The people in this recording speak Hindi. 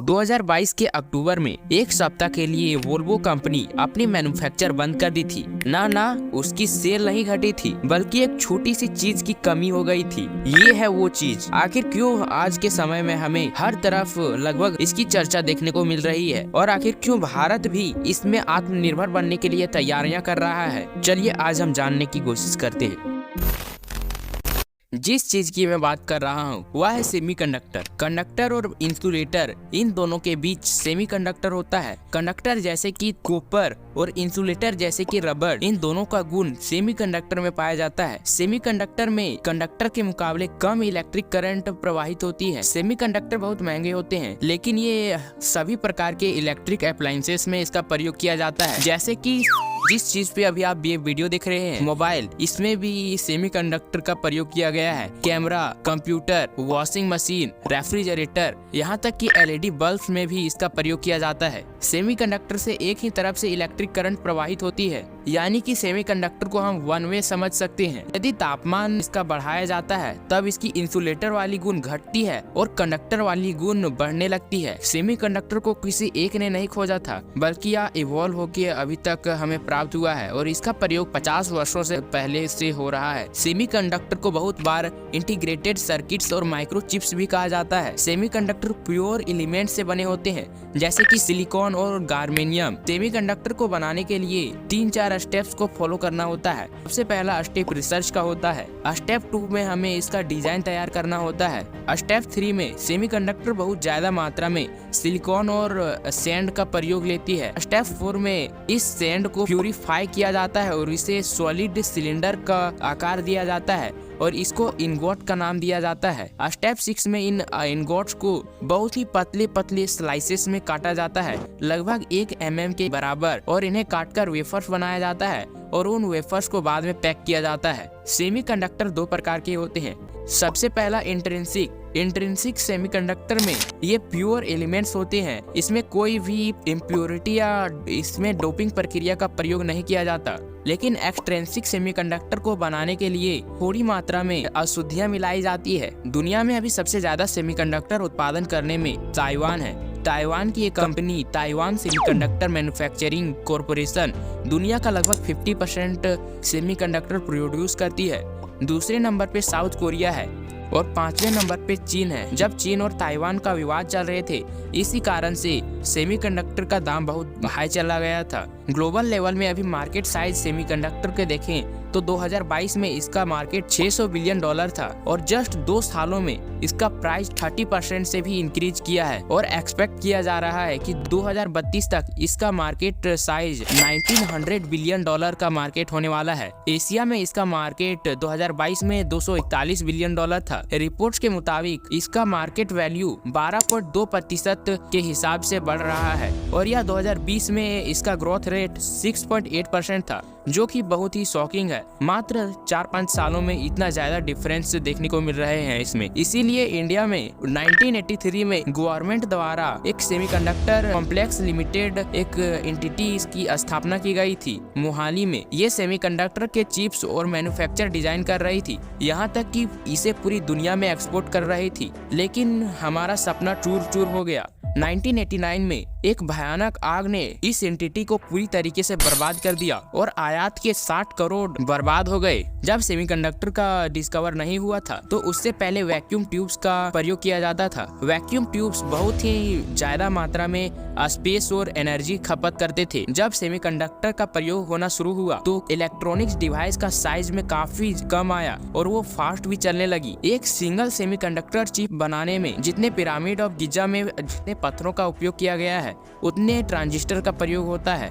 2022 के अक्टूबर में एक सप्ताह के लिए वोल्वो कंपनी अपनी मैन्युफैक्चर बंद कर दी थी। ना उसकी सेल नहीं घटी थी, बल्कि एक छोटी सी चीज की कमी हो गई थी। ये है वो चीज। आखिर क्यों आज के समय में हमें हर तरफ लगभग इसकी चर्चा देखने को मिल रही है, और आखिर क्यों भारत भी इसमें आत्मनिर्भर बनने के लिए तैयारियां कर रहा है। चलिए आज हम जानने की कोशिश करते हैं। जिस चीज की मैं बात कर रहा हूँ वह है सेमीकंडक्टर। कंडक्टर और इंसुलेटर, इन दोनों के बीच सेमीकंडक्टर होता है। कंडक्टर जैसे कि कॉपर और इंसुलेटर जैसे कि रबर, इन दोनों का गुण सेमीकंडक्टर में पाया जाता है। सेमीकंडक्टर में कंडक्टर के मुकाबले कम इलेक्ट्रिक करंट प्रवाहित होती है। सेमीकंडक्टर बहुत महंगे होते हैं, लेकिन ये सभी प्रकार के इलेक्ट्रिक अप्लायंसेस में इसका प्रयोग किया जाता है। जैसे कि जिस चीज पे अभी आप ये वीडियो देख रहे हैं, मोबाइल, इसमें भी सेमीकंडक्टर का प्रयोग किया गया है। Camera, computer, washing machine, refrigerator, यहाँ तक कि एलईडी बल्ब में भी इसका प्रयोग किया जाता है। सेमीकंडक्टर से एक ही तरफ से इलेक्ट्रिक करंट प्रवाहित होती है, यानी कि सेमीकंडक्टर को हम वन वे समझ सकते हैं। यदि तापमान इसका बढ़ाया जाता है तब इसकी इंसुलेटर वाली गुण घटती है और कंडक्टर वाली गुण बढ़ने लगती है। सेमीकंडक्टर को किसी एक ने नहीं खोजा था, बल्कि यह इवॉल्व होकर अभी तक हमें प्राप्त हुआ है, और इसका प्रयोग 50 वर्षों से पहले से हो रहा है। सेमीकंडक्टर को बहुत बार इंटीग्रेटेड सर्किट्स और माइक्रोचिप्स भी कहा जाता है। सेमीकंडक्टर प्योर एलिमेंट से बने होते हैं, जैसे कि सिलिकॉन और गार्मेनियम। सेमीकंडक्टर को बनाने के लिए 3-4 स्टेप्स को फॉलो करना होता है। सबसे पहला स्टेप रिसर्च का होता है। स्टेप 2 में हमें इसका डिजाइन तैयार करना होता है। स्टेप 3 में सेमीकंडक्टर बहुत ज्यादा मात्रा में सिलिकॉन और सैंड का प्रयोग लेती है। स्टेप 4 में इस सैंड को प्यूरिफाई किया जाता है और इसे सॉलिड सिलेंडर का आकार दिया जाता है, और इसको इनगोट का नाम दिया जाता है। स्टेप 6 में इन इनगोट्स को बहुत ही पतले पतले स्लाइसेस में काटा जाता है, लगभग 1 mm के बराबर, और इन्हें काटकर वेफर्स बनाया जाता है और उन वेफर्स को बाद में पैक किया जाता है। सेमीकंडक्टर 2 प्रकार के होते हैं। सबसे पहला इंट्रिंसिक सेमीकंडक्टर में ये प्योर एलिमेंट्स होते हैं। इसमें कोई भी इम्प्योरिटी या इसमें डोपिंग प्रक्रिया का प्रयोग नहीं किया जाता। लेकिन एक्सट्रिंसिक सेमीकंडक्टर को बनाने के लिए थोड़ी मात्रा में अशुद्धियां मिलाई जाती है। दुनिया में अभी सबसे ज्यादा सेमीकंडक्टर उत्पादन करने में ताइवान है। ताइवान की एक company Taiwan semiconductor manufacturing corporation दुनिया का लगभग 50% सेमीकंडक्टर प्रोड्यूस करती है। दूसरे नंबर पे साउथ कोरिया है और 5वें नंबर पे चीन है। जब चीन और ताइवान का विवाद चल रहे थे, इसी कारण से सेमीकंडक्टर का दाम बहुत हाई चला गया था। ग्लोबल लेवल में अभी मार्केट साइज सेमीकंडक्टर के देखें तो 2022 में इसका मार्केट $600 बिलियन था, और जस्ट 2 सालों में इसका प्राइस 30% से भी इंक्रीज किया है, और एक्सपेक्ट किया जा रहा है कि 2032 तक इसका मार्केट साइज $1900 बिलियन का मार्केट होने वाला है। एशिया में इसका मार्केट 2022 में $241 बिलियन था। रिपोर्ट्स के मुताबिक इसका मार्केट वैल्यू 12.2% के हिसाब से बढ़ रहा है, और यह 2020 में इसका ग्रोथ रेट 6.8% था, जो कि बहुत ही शॉकिंग है। मात्र 4-5 सालों में इतना ज्यादा डिफरेंस देखने को मिल रहे हैं इसमें। इसीलिए इंडिया में 1983 में गवर्नमेंट द्वारा एक सेमीकंडक्टर कॉम्प्लेक्स लिमिटेड एक एंटिटी इसकी स्थापना की गई थी मोहाली में। ये सेमीकंडक्टर के चिप्स और मैन्युफैक्चर डिजाइन कर रही थी, यहाँ तक कि इसे पूरी दुनिया में एक्सपोर्ट कर रही थी। लेकिन हमारा सपना चूर चूर हो गया। 1989 में एक भयानक आग ने इस एंटिटी को पूरी तरीके से बर्बाद कर दिया, और आयात के 60 करोड़ बर्बाद हो गए। जब सेमीकंडक्टर का डिस्कवर नहीं हुआ था तो उससे पहले वैक्यूम ट्यूब्स का प्रयोग किया जाता था। वैक्यूम ट्यूब्स बहुत ही ज्यादा मात्रा में स्पेस और एनर्जी खपत करते थे। जब सेमीकंडक्टर का प्रयोग होना शुरू हुआ तो इलेक्ट्रॉनिक्स डिवाइस का साइज में काफी कम आया, और वो फास्ट भी चलने लगी। एक सिंगल सेमीकंडक्टर चिप बनाने में जितने पिरामिड ऑफ गिजा में जितने पत्थरों का उपयोग किया गया है, उतने ट्रांजिस्टर का प्रयोग होता है।